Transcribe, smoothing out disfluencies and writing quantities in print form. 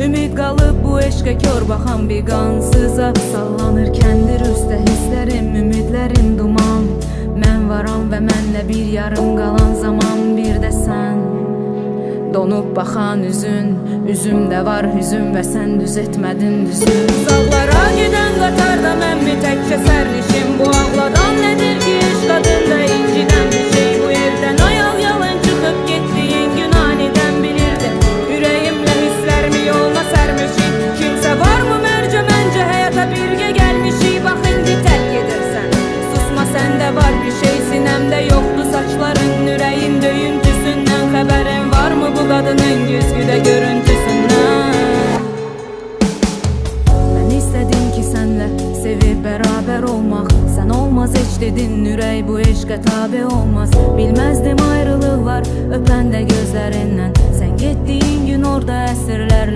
Ümid qalıb bu eşqə kör baxan bir qansıza. Sallanır kəndir üstə hisslərim, ümidlərim duman. Mən varam və mənlə bir yarım qalan zaman, bir də sən. Donub baxan üzün, üzümdə var hüzün və sən düz etmədin düzün. Uzaqlara gedən qatarda mən mi təkcə sərnişim? Bu ağladan nədir ki eşq adında incidən bir şey? Bu evdən ayal yalın çıxıb getdiyin gün anidən bilirdim. Ürəyimlə hisslərimi yoluna sərmişik. Kimsə var mı mərcə məncə həyata birgə gəlmişik. Bax indi tərk edirsən, susma səndə var bir şey. Sinəmdə yoxdur saçların, ürəyin döyüntüsündən. Xəbərin varmı bu qadının güzgüdə görüntüsündən? Mən istədim ki sənlə sevib bərabər olmaq. Sən olmaz heç dedin, ürək bu eşqə tabi olmaz. Bilməzdim ayrılıq var öpəndə gözlərindən. Sən getdiyin gün orada əsrlərlə